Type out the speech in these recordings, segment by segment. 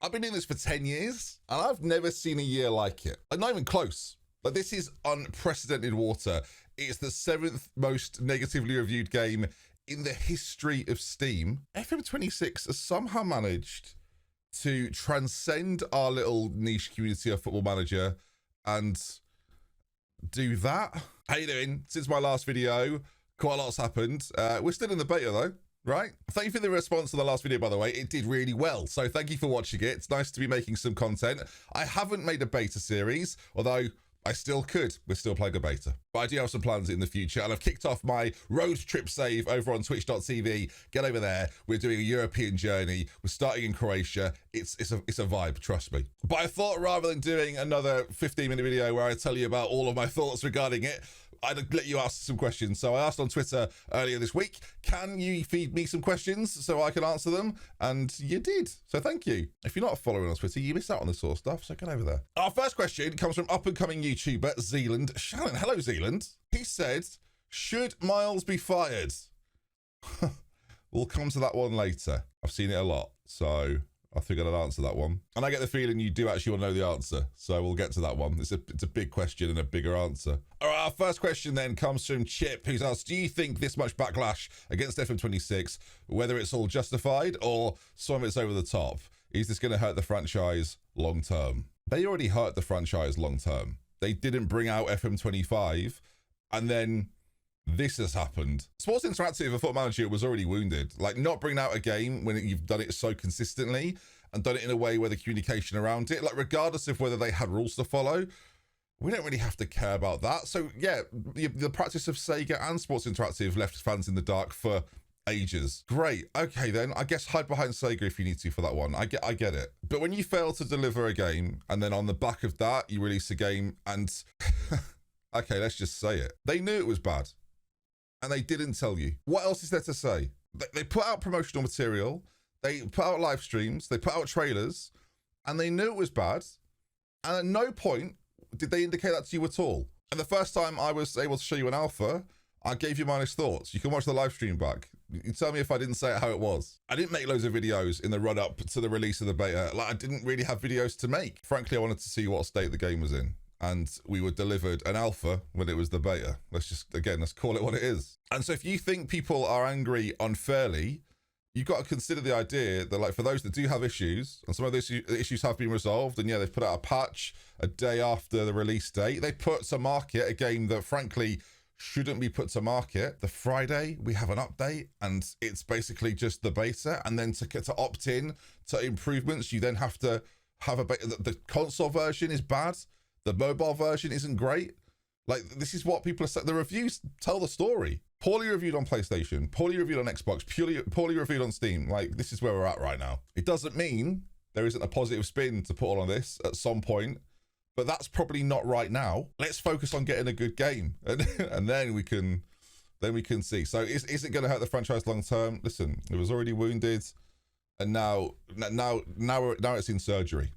I've been doing this for 10 years, and I've never seen a year like it. Like, not even close. Like, this is unprecedented water. It's the 7th most negatively reviewed game in the history of Steam. FM26 has somehow managed to transcend our little niche community of Football Manager and do that. How you doing? Since my last video, quite a lot's happened. We're still in the beta though, right? Thank you for the response to the last video, by the way. It did really well, so thank you for watching it. It's nice to be making some content. I haven't made a beta series, although I still could. We're still playing a beta. But I do have some plans in the future, and I've kicked off my road trip save over on twitch.tv. Get over there. We're doing a European journey. We're starting in Croatia. It's a vibe, trust me. But I thought rather than doing another 15-minute video where I tell you about all of my thoughts regarding it, I'd let you ask some questions. So I asked on Twitter earlier this week, can you feed me some questions so I can answer them? And you did. So thank you. If you're not following on Twitter, you miss out on this sort of stuff. So get over there. Our first question comes from up-and-coming YouTuber Zealand Shannon. Hello, Zealand. He said, should Miles be fired? We'll come to that one later. I've seen it a lot, so I figured I'd answer that one. And I get the feeling you do actually want to know the answer, so we'll get to that one. It's a big question and a bigger answer. All right, our first question then comes from Chip, who's asked, do you think this much backlash against FM26, whether it's all justified or some of it's over the top, is this going to hurt the franchise long term? They already hurt the franchise long term. They didn't bring out FM25, and then this has happened. Sports Interactive, a Football Manager, was already wounded. Like, not bringing out a game when you've done it so consistently and done it in a way where the communication around it, like regardless of whether they had rules to follow, we don't really have to care about that. So yeah, the practice of Sega and Sports Interactive left fans in the dark for ages. Great. Okay, then I guess hide behind Sega if you need to for that one. I get it. But when you fail to deliver a game and then on the back of that you release a game and okay, let's just say it. They knew it was bad. And they didn't tell you. What else is there to say? They put out promotional material, they put out live streams, they put out trailers, and they knew it was bad. And at no point did they indicate that to you at all. And the first time I was able to show you an alpha, I gave you my honest thoughts. You can watch the live stream back. You tell me if I didn't say it how it was. I didn't make loads of videos in the run up to the release of the beta. Like, I didn't really have videos to make. Frankly, I wanted to see what state the game was in. And we were delivered an alpha when it was the beta. Let's call it what it is. And so if you think people are angry unfairly, you've got to consider the idea that, like, for those that do have issues, and some of those issues have been resolved, and yeah, they've put out a patch a day after the release date. They put to market a game that, frankly, shouldn't be put to market. The Friday, we have an update, and it's basically just the beta. And then to opt in to improvements, you then have to have a beta. The console version is bad. The mobile version isn't great. Like, this is what people are saying. The reviews tell the story. Poorly reviewed on PlayStation, poorly reviewed on Xbox, poorly reviewed on Steam. Like, this is where we're at right now. It doesn't mean there isn't a positive spin to put on this at some point, but that's probably not right now. Let's focus on getting a good game, and then we can see. So is it going to hurt the franchise long term? Listen, it was already wounded, and now it's in surgery.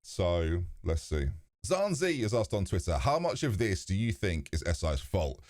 So let's see. Zanzi has asked on Twitter, how much of this do you think is SI's fault?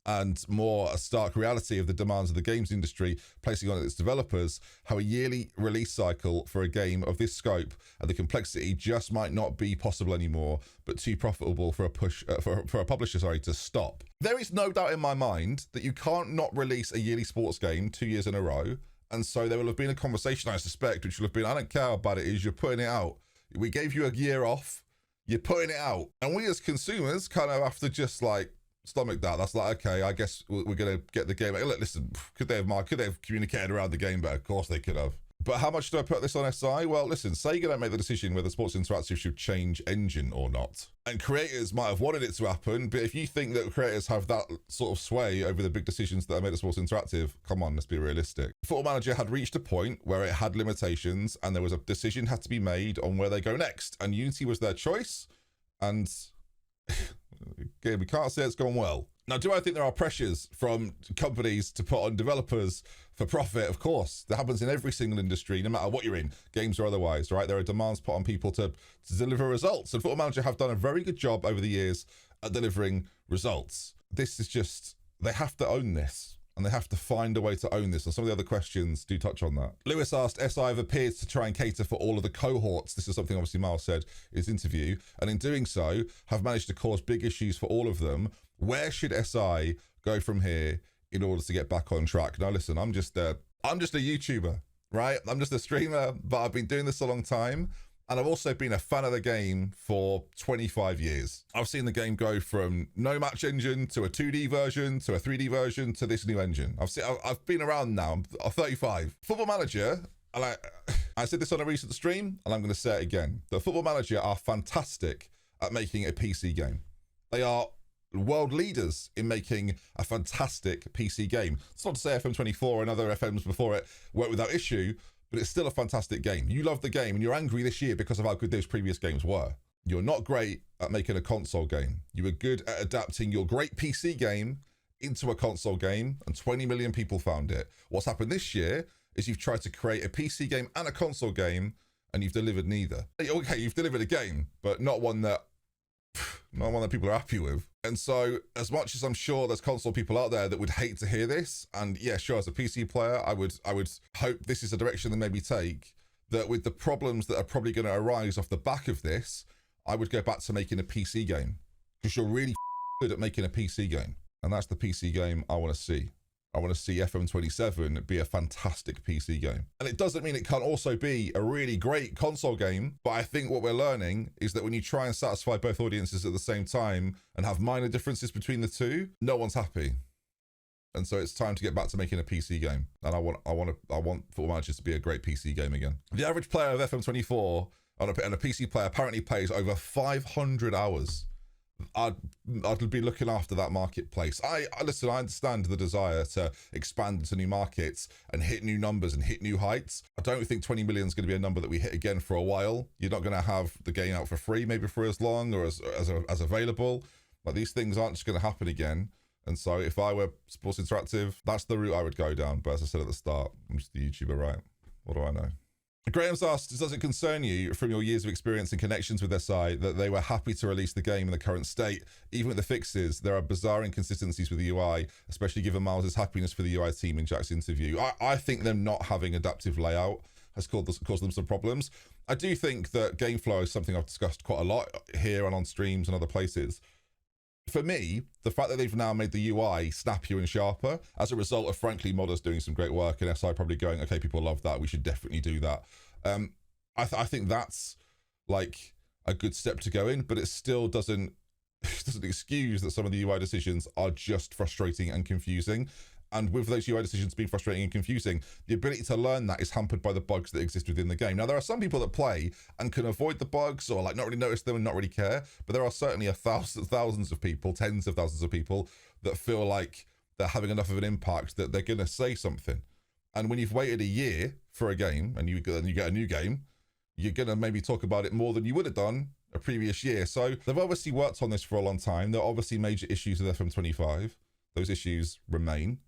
And more a stark reality of the demands of the games industry placing on its developers, how a yearly release cycle for a game of this scope and the complexity just might not be possible anymore, but too profitable for a publisher to stop. There is no doubt in my mind that you can't not release a yearly sports game 2 years in a row. And so there will have been a conversation, I suspect, which will have been, I don't care how bad it is, you're putting it out. We gave you a year off. You're putting it out. And we as consumers kind of have to just like stomach that. That's like, okay, I guess we're going to get the game. Look, listen, could they have communicated around the game better? Of course they could have. But how much do I put this on SI? Well, listen, Sega don't make the decision whether Sports Interactive should change engine or not. And creators might have wanted it to happen, but if you think that creators have that sort of sway over the big decisions that are made at Sports Interactive, come on, let's be realistic. Football Manager had reached a point where it had limitations and there was a decision had to be made on where they go next. And Unity was their choice. And again, we can't say it's gone well. Now, do I think there are pressures from companies to put on developers for profit? Of course. That happens in every single industry, no matter what you're in, games or otherwise, right? There are demands put on people to deliver results. And Football Manager have done a very good job over the years at delivering results. This is just, they have to own this. and they have to find a way to own this. And some of the other questions do touch on that. Lewis asked, SI have appeared to try and cater for all of the cohorts. This is something obviously Miles said in his interview, and in doing so, have managed to cause big issues for all of them. Where should SI go from here in order to get back on track? Now listen, I'm just a YouTuber, right? I'm just a streamer, but I've been doing this a long time. And I've also been a fan of the game for 25 years. I've seen the game go from no match engine to a 2D version to a 3D version to this new engine. I've been around now. I'm 35. Football Manager, and I said this on a recent stream, and I'm going to say it again. The Football Manager are fantastic at making a PC game. They are world leaders in making a fantastic PC game. It's not to say FM24 and other FMs before it worked without issue, but it's still a fantastic game. You love the game and you're angry this year because of how good those previous games were. You're not great at making a console game. You were good at adapting your great PC game into a console game, and 20 million people found it. What's happened this year is you've tried to create a PC game and a console game, and you've delivered neither. Okay, you've delivered a game, but not one that people are happy with. And so as much as I'm sure there's console people out there that would hate to hear this, and yeah, sure, as a PC player, I would hope this is a direction they maybe take, that with the problems that are probably going to arise off the back of this, I would go back to making a PC game, because you're really good at making a PC game. And that's the PC game I want to see. I want to see FM27 be a fantastic PC game. And it doesn't mean it can't also be a really great console game, but I think what we're learning is that when you try and satisfy both audiences at the same time and have minor differences between the two, no one's happy. And so it's time to get back to making a PC game. And I want Football Manager to be a great PC game again. The average player of FM24 and a PC player apparently plays over 500 hours. I'd be looking after that marketplace. Listen, I understand the desire to expand into new markets and hit new numbers and hit new heights. I don't think 20 million is going to be a number that we hit again for a while. You're not going to have the game out for free, maybe for as long or as available. Like, these things aren't just going to happen again. And so if I were Sports Interactive, that's the route I would go down. But as I said at the start, I'm just a YouTuber, right? What do I know? Graham's asked, does it concern you from your years of experience and connections with SI that they were happy to release the game in the current state? Even with the fixes, there are bizarre inconsistencies with the UI, especially given Miles' happiness for the UI team in Jack's interview. I think them not having adaptive layout has caused them some problems. I do think that game flow is something I've discussed quite a lot here and on streams and other places. For me, the fact that they've now made the UI snappier and sharper as a result of, frankly, modders doing some great work and SI probably going, okay, people love that, we should definitely do that. I think that's like a good step to go in, but it still doesn't excuse that some of the UI decisions are just frustrating and confusing. And with those UI decisions being frustrating and confusing, the ability to learn that is hampered by the bugs that exist within the game. Now, there are some people that play and can avoid the bugs or like not really notice them and not really care, but there are certainly thousands of people, tens of thousands of people that feel like they're having enough of an impact that they're going to say something. And when you've waited a year for a game and you get a new game, you're going to maybe talk about it more than you would have done a previous year. So they've obviously worked on this for a long time. There are obviously major issues with FM25. Those issues remain.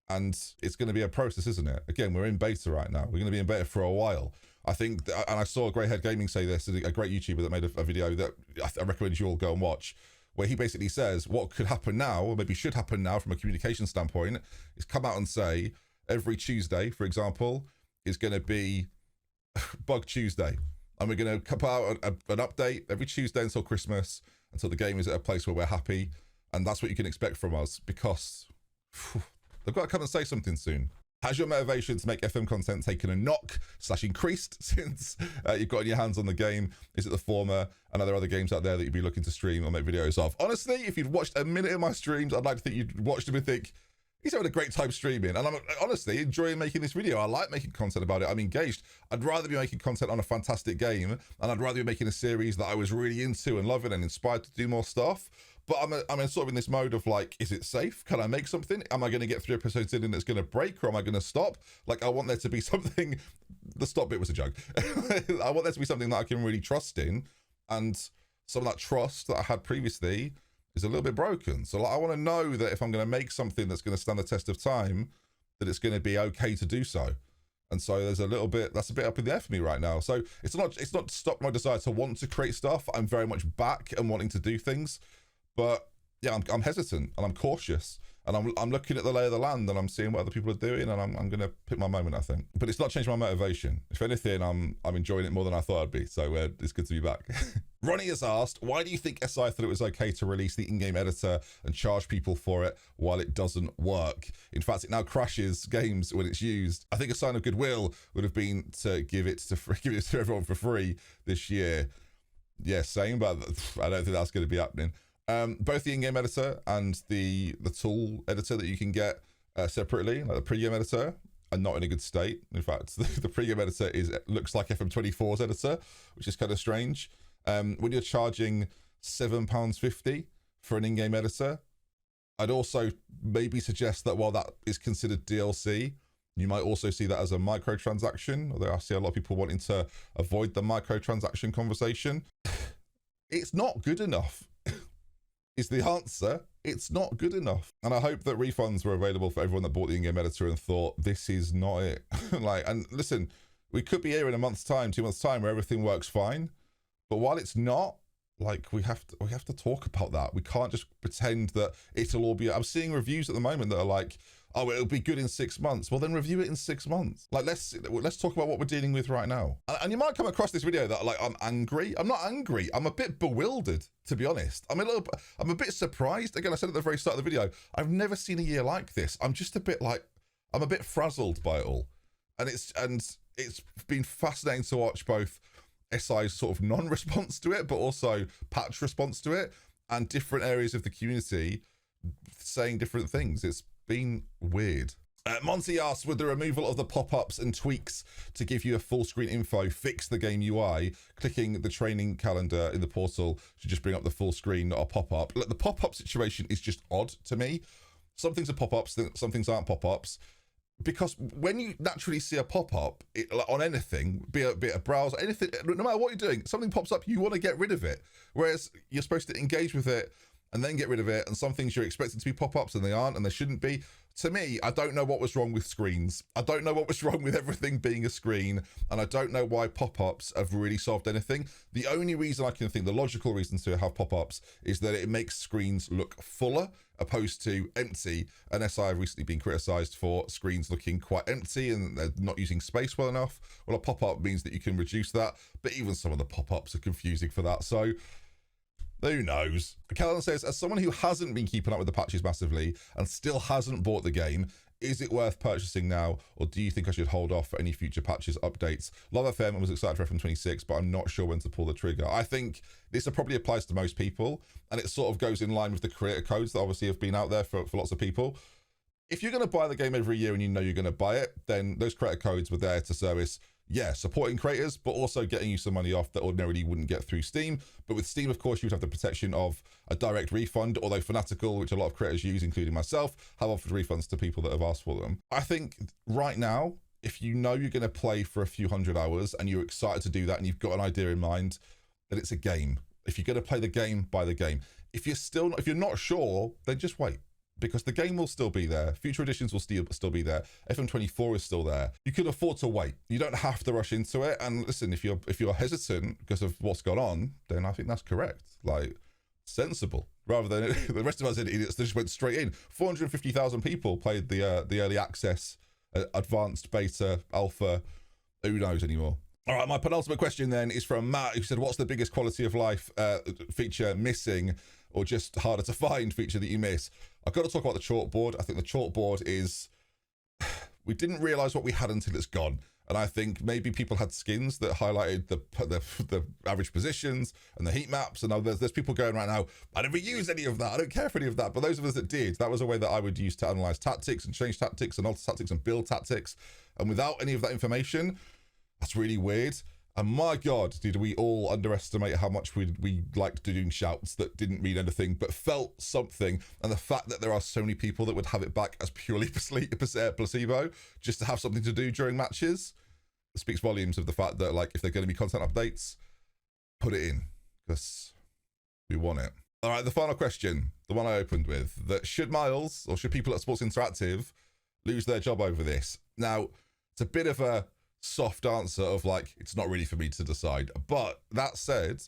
And it's going to be a process, isn't it? Again, we're in beta right now. We're going to be in beta for a while. I think, and I saw Greyhead Gaming say this, a great YouTuber that made a video that I recommend you all go and watch, where he basically says what could happen now, or maybe should happen now from a communication standpoint, is come out and say every Tuesday, for example, is going to be Bug Tuesday. And we're going to put out an update every Tuesday until Christmas, until the game is at a place where we're happy. And that's what you can expect from us, because they've got to come and say something soon. Has your motivation to make FM content taken a knock / increased since you've gotten your hands on the game? Is it the former? And are there other games out there that you'd be looking to stream or make videos of? Honestly, if you'd watched a minute of my streams, I'd like to think you'd watched them and think, he's having a great time streaming. And I'm honestly enjoying making this video. I like making content about it. I'm engaged. I'd rather be making content on a fantastic game, and I'd rather be making a series that I was really into and loving and inspired to do more stuff. But I'm sort of in this mode of like, is it safe? Can I make something? Am I going to get 3 episodes in and it's going to break, or am I going to stop? Like, I want there to be something. The stop bit was a joke. I want there to be something that I can really trust in. And some of that trust that I had previously is a little bit broken. So like, I want to know that if I'm going to make something that's going to stand the test of time, that it's going to be okay to do so. And so there's that's a bit up in the air for me right now. So it's not stopped my desire to want to create stuff. I'm very much back and wanting to do things. But yeah, I'm hesitant and I'm cautious. And I'm looking at the lay of the land and I'm seeing what other people are doing, and I'm going to pick my moment, I think. But it's not changed my motivation. If anything, I'm enjoying it more than I thought I'd be. So it's good to be back. Ronnie has asked, why do you think SI thought it was okay to release the in-game editor and charge people for it while it doesn't work? In fact, it now crashes games when it's used. I think a sign of goodwill would have been to give it to everyone for free this year. Yeah, same, but I don't think that's going to be happening. Both the in-game editor and the tool editor that you can get separately, like the pre-game editor, are not in a good state. In fact, the pre-game editor looks like FM24's editor, which is kind of strange. When you're charging £7.50 for an in-game editor, I'd also maybe suggest that while that is considered DLC, you might also see that as a microtransaction, although I see a lot of people wanting to avoid the microtransaction conversation. It's not good enough. Is the answer. It's not good enough. And I hope that refunds were available for everyone that bought the in-game editor and thought, this is not it. And listen, we could be here in a month's time, 2 months' time, where everything works fine. But while it's not, we have to talk about that. We can't just pretend that it'll all be. I'm seeing reviews at the moment that are like, oh, it'll be good in 6 months. Well, then review it in 6 months. Let's talk about what we're dealing with right now. And you might come across this video that I'm angry. I'm not angry. I'm a bit bewildered, to be honest. I'm a bit surprised. Again, I said at the very start of the video, I've never seen a year like this. I'm just a bit I'm a bit frazzled by it all. And it's been fascinating to watch both SI's sort of non-response to it, but also patch response to it, and different areas of the community saying different things. It's been weird. Monty asks, would the removal of the pop-ups and tweaks to give you a full screen info fix the game UI? Clicking the training calendar in the portal should just bring up the full screen, not a pop-up. Look, the pop-up situation is just odd to me. Some things are pop-ups, some things aren't pop-ups. Because when you naturally see a pop-up on anything, be it a browser, anything, no matter what you're doing, something pops up, you want to get rid of it. Whereas you're supposed to engage with it and then get rid of it. And some things you're expecting to be pop-ups and they aren't, and they shouldn't be. To me, I don't know what was wrong with screens. I don't know what was wrong with everything being a screen. And I don't know why pop-ups have really solved anything. The only reason I can think, the logical reason to have pop-ups, is that it makes screens look fuller opposed to empty. And SI have recently been criticized for screens looking quite empty and they're not using space well enough. Well, a pop-up means that you can reduce that, but even some of the pop-ups are confusing for that. So who knows? Kellen says, as someone who hasn't been keeping up with the patches massively and still hasn't bought the game, is it worth purchasing now, or do you think I should hold off for any future patches updates? Love FM, I was excited for FM 26, but I'm not sure when to pull the trigger. I think this probably applies to most people, and it sort of goes in line with the creator codes that obviously have been out there for lots of people. If you're going to buy the game every year and you know you're going to buy it, then those creator codes were there to service, yeah, supporting creators, but also getting you some money off that ordinarily wouldn't get through Steam. But with Steam, of course, you would have the protection of a direct refund, although Fanatical, which a lot of creators use, including myself, have offered refunds to people that have asked for them. I think right now, if you know you're going to play for a few hundred hours and you're excited to do that and you've got an idea in mind, that it's a game. If you're going to play the game, buy the game. If you're not sure, then just wait. Because the game will still be there. Future editions will still be there. FM24 is still there. You can afford to wait. You don't have to rush into it. And listen, if you're hesitant because of what's gone on, then I think that's correct. Sensible. Rather than the rest of us idiots that just went straight in. 450,000 people played the early access, advanced, beta, alpha. Who knows anymore? All right, my penultimate question then is from Matt, who said, what's the biggest quality of life feature missing, or just harder to find feature that you miss? I've got to talk about the chalkboard. I think the chalkboard is, we didn't realize what we had until it's gone. And I think maybe people had skins that highlighted the average positions and the heat maps. And there's people going right now, I never use any of that. I don't care for any of that. But those of us that did, that was a way that I would use to analyze tactics and change tactics and alter tactics and build tactics. And without any of that information, that's really weird. And my God, did we all underestimate how much we liked doing shouts that didn't mean anything, but felt something. And the fact that there are so many people that would have it back as purely placebo, just to have something to do during matches, speaks volumes of the fact that, if they're going to be content updates, put it in, because we want it. All right, the final question, the one I opened with, that should Miles, or should people at Sports Interactive lose their job over this? Now, it's a bit of a soft answer of it's not really for me to decide. But that said,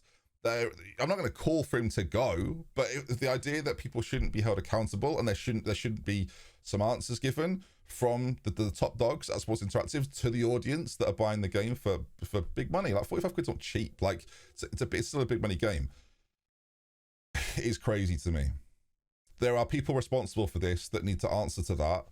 I'm not going to call for him to go, but the idea that people shouldn't be held accountable and there shouldn't be some answers given from the top dogs at Sports Interactive to the audience that are buying the game for big money. Like 45 quid's not cheap. Like it's still a big money game. It is crazy to me. There are people responsible for this that need to answer to that,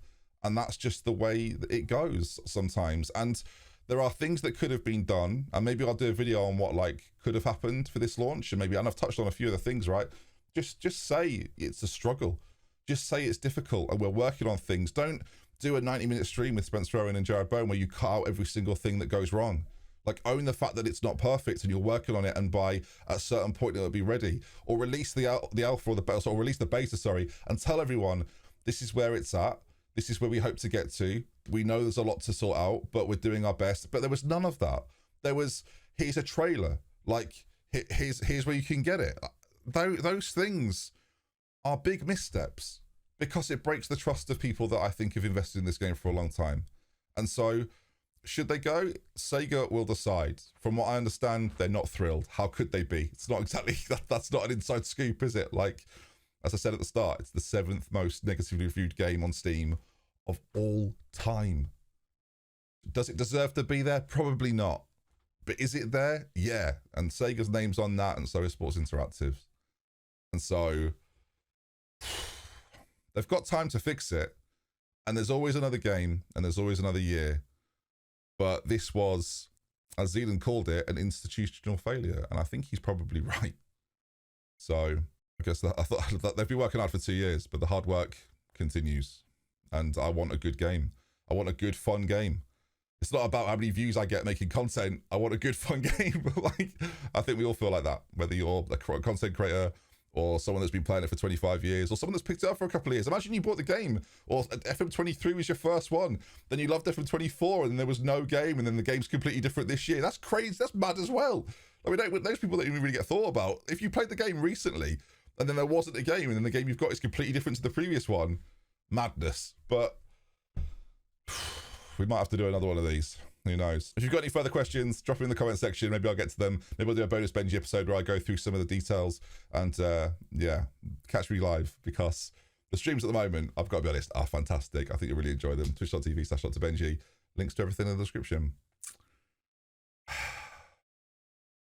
and that's just the way that it goes sometimes. And there are things that could have been done, and maybe I'll do a video on what like could have happened for this launch, and I've touched on a few of the things, right? Just say it's a struggle. Just say it's difficult, and we're working on things. Don't do a 90-minute stream with Spencer Owen and Jared Bowen where you cut out every single thing that goes wrong. Like, own the fact that it's not perfect and you're working on it, and by a certain point it'll be ready. Or release the alpha or the beta, or release the beta, sorry, and tell everyone this is where it's at. This is where we hope to get to. We know there's a lot to sort out, but we're doing our best. But there was none of that. There was, here's a trailer. Like, here's where you can get it. Those things are big missteps because it breaks the trust of people that I think have invested in this game for a long time. And so, should they go? Sega will decide. From what I understand, they're not thrilled. How could they be? It's not exactly, that's not an inside scoop, is it? Like, as I said at the start, it's the 7th most negatively reviewed game on Steam of all time. Does it deserve to be there? Probably not. But is it there? Yeah. And Sega's name's on that, and so is Sports Interactive. And so they've got time to fix it. And there's always another game, and there's always another year. But this was, as Zealand called it, an institutional failure. And I think he's probably right. So I guess I thought that they've been working hard for 2 years, but the hard work continues. And I want a good game. I want a good, fun game. It's not about how many views I get making content. I want a good, fun game. Like, I think we all feel like that, whether you're a content creator or someone that's been playing it for 25 years, or someone that's picked it up for a couple of years. Imagine you bought the game, or FM23 was your first one, then you loved FM24, and there was no game, and then the game's completely different this year. That's crazy. That's mad as well. I mean, those people don't even really get thought about. If you played the game recently, and then there wasn't a game, and then the game you've got is completely different to the previous one, madness. But we might have to do another one of these. Who knows? If you've got any further questions, drop them in the comment section. Maybe I'll get to them. Maybe I'll do a bonus Benji episode where I go through some of the details. And yeah, catch me live, because the streams at the moment, I've got to be honest, are fantastic. I think you'll really enjoy them. Twitch.tv/DoctorBenjy. Links to everything in the description.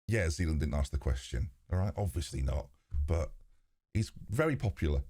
Yeah, Zealand didn't ask the question. All right, obviously not. But he's very popular.